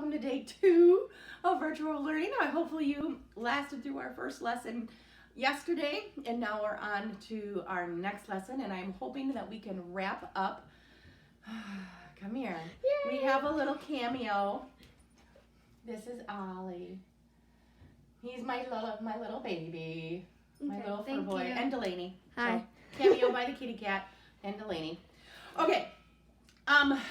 welcome to day 2 of virtual learning. Hopefully you lasted through our first lesson yesterday, and now we're on to our next lesson, and I'm hoping that we can wrap up. Come here. Yay. We have a little cameo. This is Ollie. He's my little baby, my little fur boy, and Delaney. Hi. So, cameo by the kitty cat and Delaney. Okay.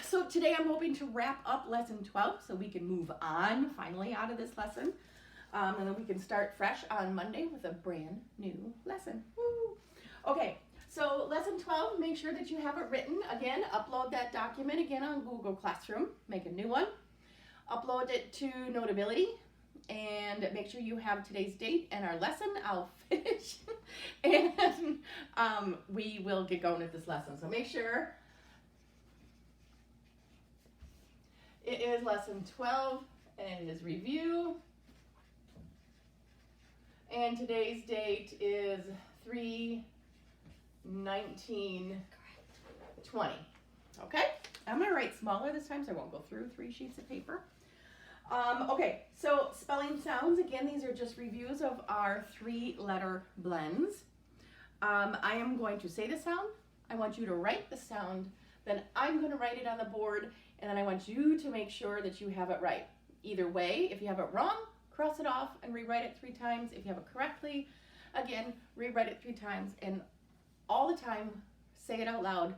So today I'm hoping to wrap up lesson 12 so we can move on finally out of this lesson. And then we can start fresh on Monday with a brand new lesson. Woo. Okay, so lesson 12, make sure that you have it written. Again, upload that document again on Google Classroom. Make a new one. Upload it to Notability. And make sure you have today's date and our lesson. I'll finish. And we will get going with this lesson. So make sure. It is lesson 12, and it is review. And today's date is 3/19/20. Okay? I'm going to write smaller this time so I won't go through 3 sheets of paper. Okay, so spelling sounds. Again, these are just reviews of our 3-letter blends. I am going to say the sound. I want you to write the sound. Then I'm going to write it on the board. And then I want you to make sure that you have it right. Either way, if you have it wrong, cross it off and rewrite it 3 times. If you have it correctly, again, rewrite it 3 times. And all the time, say it out loud.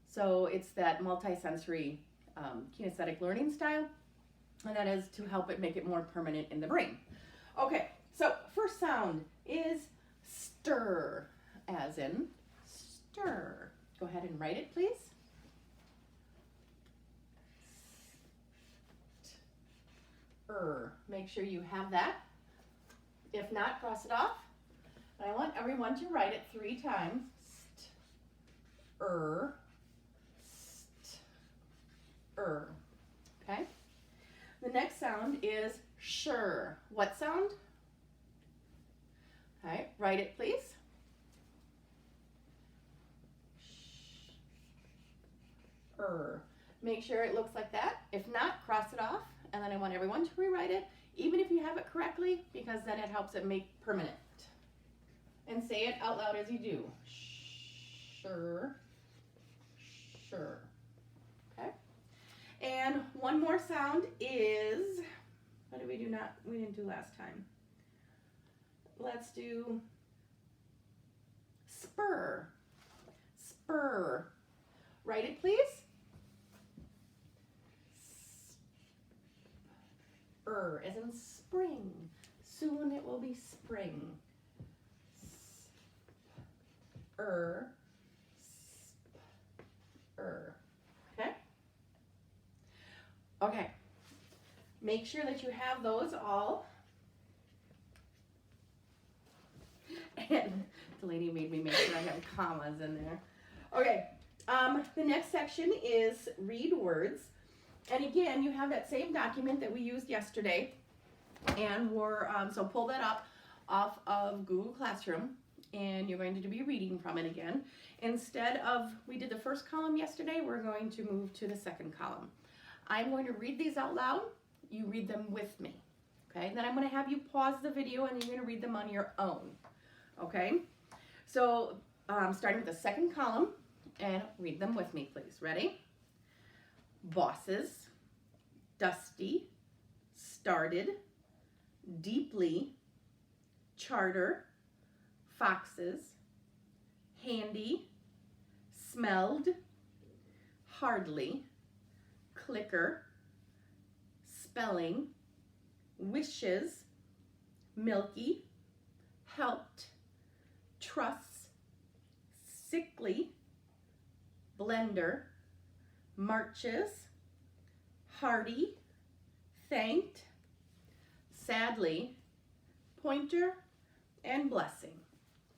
So it's that multisensory kinesthetic learning style. And that is to help it make it more permanent in the brain. Okay, so first sound is stir, as in stir. Go ahead and write it, please. Make sure you have that. If not, cross it off. And I want everyone to write it 3 times. Okay? The next sound is sure. What sound? Okay, write it, please. Make sure it looks like that. If not, cross it off. And then I want everyone to rewrite it, even if you have it correctly, because then it helps it make permanent. And say it out loud as you do. Sure. Sure. Okay? And one more sound is, what did we do we didn't do last time? Let's do spur. Spur. Write it, please. As in spring. Soon it will be spring. Okay? Okay. Make sure that you have those all. And Delaney made me make sure I have commas in there. Okay. The next section is read words. And again, you have that same document that we used yesterday, and so pull that up off of Google Classroom, and you're going to be reading from it again. Instead of, we did the first column yesterday, we're going to move to the second column. I'm going to read these out loud. You read them with me, okay? Then I'm going to have you pause the video, and you're going to read them on your own, okay? So starting with the second column, and read them with me, please. Ready? Bosses, dusty, started, deeply, charter, foxes, handy, smelled, hardly, clicker, spelling, wishes, milky, helped, truss, sickly, blender, marches, hardy, thanked, sadly, pointer, and blessing.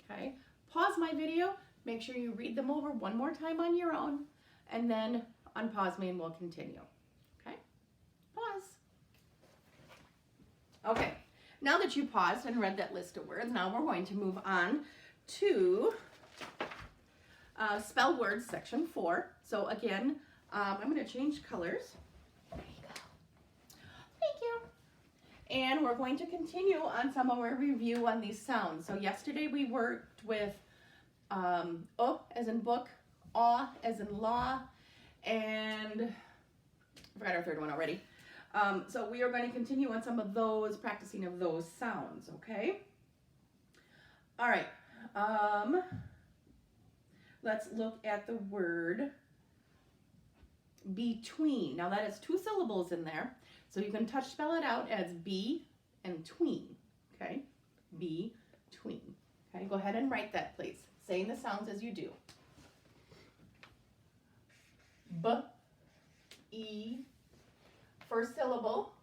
Okay, pause my video, make sure you read them over one more time on your own, and then unpause me and we'll continue. Okay, pause. Okay, now that you paused and read that list of words, now we're going to move on to spell words section 4. So again, I'm going to change colors. There you go. And we're going to continue on some of our review on these sounds. So yesterday we worked with as in book, aw as in law, and I forgot our third one already. So we are going to continue on some of those, practicing of those sounds, okay? All right. Let's look at the word between. Now that is 2 syllables in there, so you can touch spell it out as be and tween, okay? Between. Okay, go ahead and write that, please. Saying the sounds as you do. B, E, first syllable,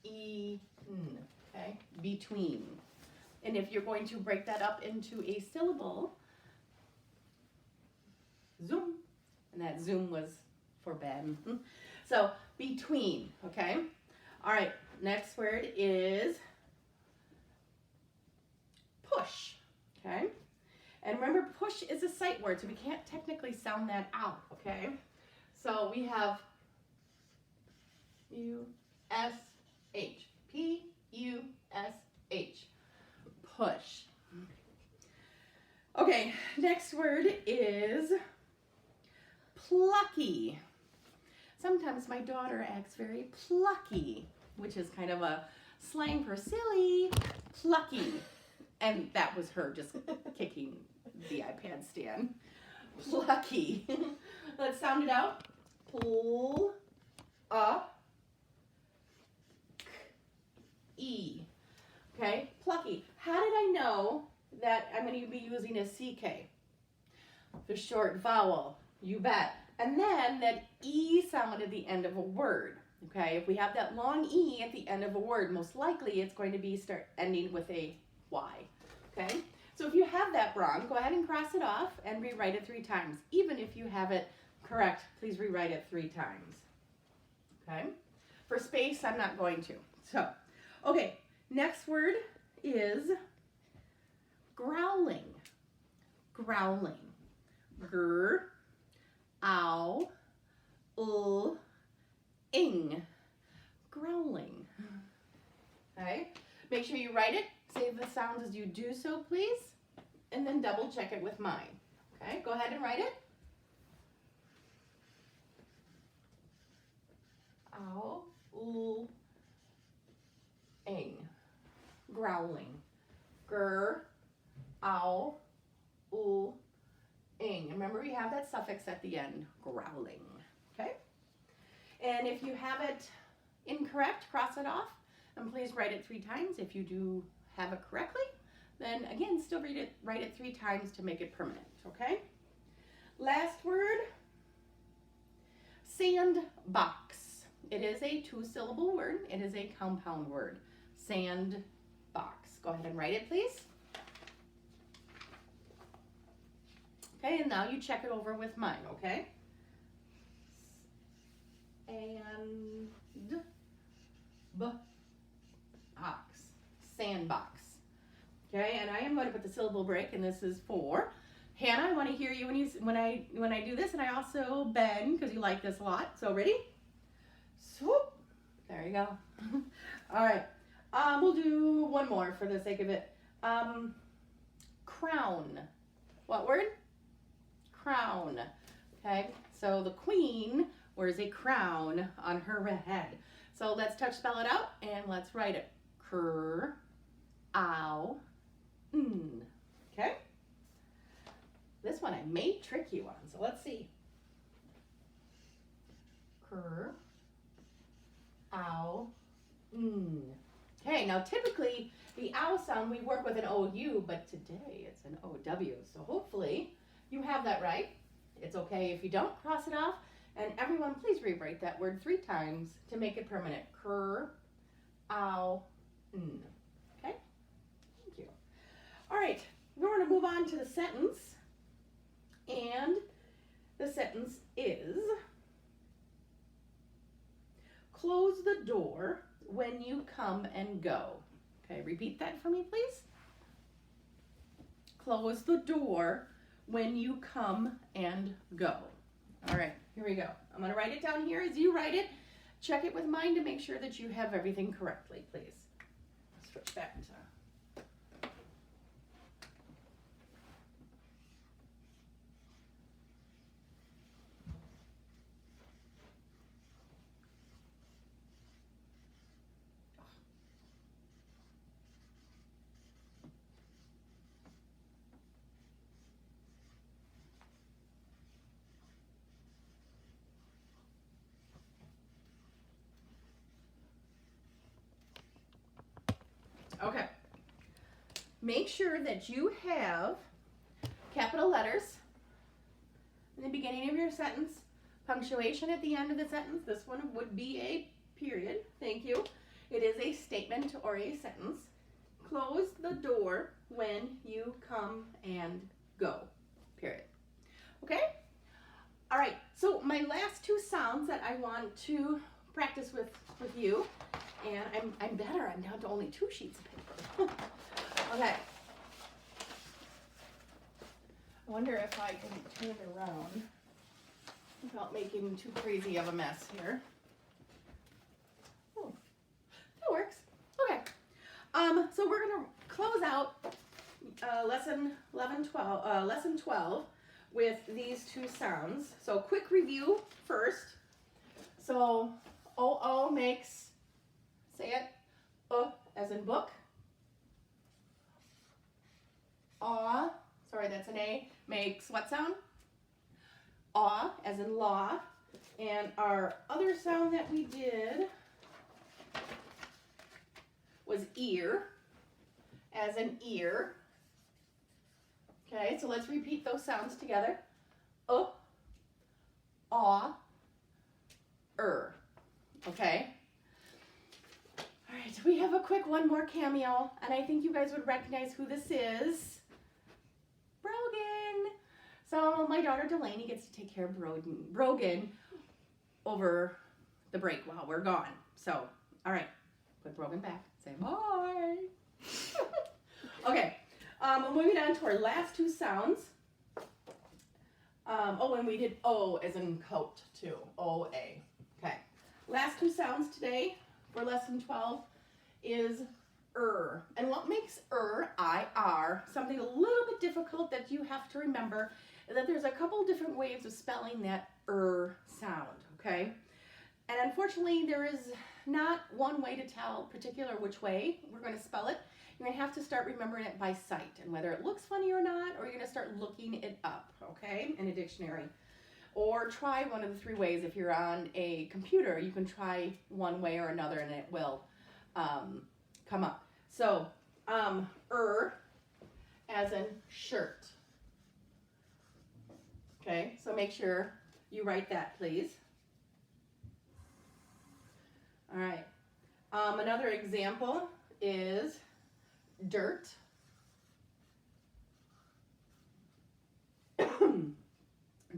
E, N, okay? Between. And if you're going to break that up into a syllable, zoom. And that zoom was for Ben. So between, okay? All right, next word is push, okay? And remember, push is a sight word, so we can't technically sound that out, okay? So we have U-S-H, P-U-S-H, push. Okay, next word is plucky. Sometimes my daughter acts very plucky, which is kind of a slang for silly, plucky. And that was her just kicking the iPad stand. Plucky. Let's sound it out. Pull, E. Okay, plucky. How did I know that I'm going to be using a CK? The short vowel. You bet. And then that E sound at the end of a word. Okay, if we have that long E at the end of a word, most likely it's going to be ending with a Y. Okay, so if you have that wrong, go ahead and cross it off and rewrite it 3 times. Even if you have it correct, please rewrite it 3 times. Okay, for space, I'm not going to. So, okay, next word is growling. Growling. Gr, ow, ing. Growling. Okay, make sure you write it. Save the sounds as you do so, please. And then double check it with mine. Okay, go ahead and write it. Ow, ing. Growling. Gr, ow, ing. Remember, we have that suffix at the end, growling. Okay? And if you have it incorrect, cross it off. And please write it 3 times. If you do have it correctly, then again, still write it 3 times to make it permanent, okay? Last word, sandbox. It is a 2-syllable word. It is a compound word, sandbox. Go ahead and write it, please. Okay, and now you check it over with mine, okay? Sandbox. Okay, and I am going to put the syllable break, and this is for Hannah. I want to hear you when I do this, and I also Ben, because you like this a lot. So ready? Swoop. There you go. All right. We'll do one more for the sake of it. Crown. What word? Crown. Okay, so the queen wears a crown on her head. So let's touch spell it out, and let's write it. Cr, ow, n. Okay? This one I may trick you on, so let's see. Cr, ow, n. Okay, now typically the ow sound we work with an OU, but today it's an OW. So hopefully you have that right. It's okay if you don't, cross it off. And everyone, please rewrite that word 3 times to make it permanent. Cr, ow, n. Okay? Thank you. All right, we're going to move on to the sentence. And the sentence is, close the door when you come and go. Okay, repeat that for me, please. Close the door when you come and go. All right, here we go. I'm going to write it down here as you write it. check it with mine to make sure that you have everything correctly, please. Switch back to... Okay. Make sure that you have capital letters in the beginning of your sentence, punctuation at the end of the sentence. This one would be a period. Thank you. It is a statement or a sentence. Close the door when you come and go. Period. Okay? All right. So my last two sounds that I want to practice with you, and I'm better. I'm down to only 2 sheets of paper. Okay. I wonder if I can turn it around without making too crazy of a mess here. Oh, that works. Okay. So we're gonna close out lesson 12 with these 2 sounds. So quick review first. So O makes, say it, as in book. Aw, sorry, that's an A, makes what sound? Aw, as in law. And our other sound that we did was ear, as in ear. Okay, so let's repeat those sounds together. Aw, okay? All right, we have a quick one more cameo, and I think you guys would recognize who this is. Brogan. So my daughter Delaney gets to take care of Brogan over the break while we're gone. So, all right, put Brogan back. Say bye. Okay, moving on to our last 2 sounds. And we did O as in coat too. O-A. Okay. Last 2 sounds today for lesson 12 is And what makes I-R, something a little bit difficult that you have to remember is that there's a couple different ways of spelling that sound, okay? And unfortunately, there is not one way to tell particular which way we're going to spell it. You're going to have to start remembering it by sight and whether it looks funny or not, or you're going to start looking it up, okay, in a dictionary. Or try one of the 3 ways. If you're on a computer, you can try one way or another and it will come up. So, as in shirt. Okay, so make sure you write that, please. All right. Another example is dirt.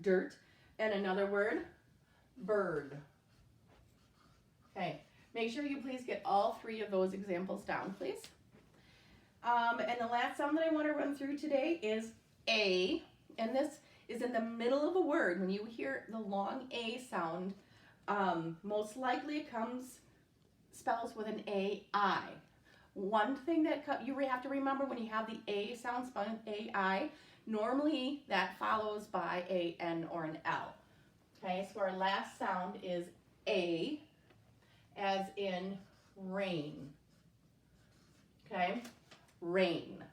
Dirt. And another word, bird. Okay, make sure you please get all 3 of those examples down, please. And the last sound that I want to run through today is A, and this is in the middle of a word. When you hear the long A sound, most likely it spells with an A-I. One thing that you have to remember when you have the A sound spelled A-I, normally that follows by a N or an L. Okay, so our last sound is A, as in rain. Okay, rain.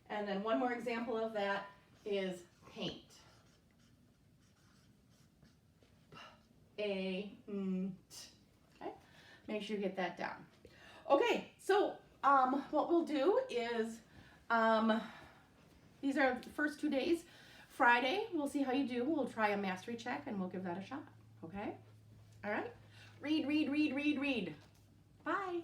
And then one more example of that is paint. Paint. Okay, make sure you get that down. Okay, so what we'll do is, these are the first 2 days. Friday, we'll see how you do. We'll try a mastery check and we'll give that a shot. Okay? All right? Read, read, read, read, read. Bye.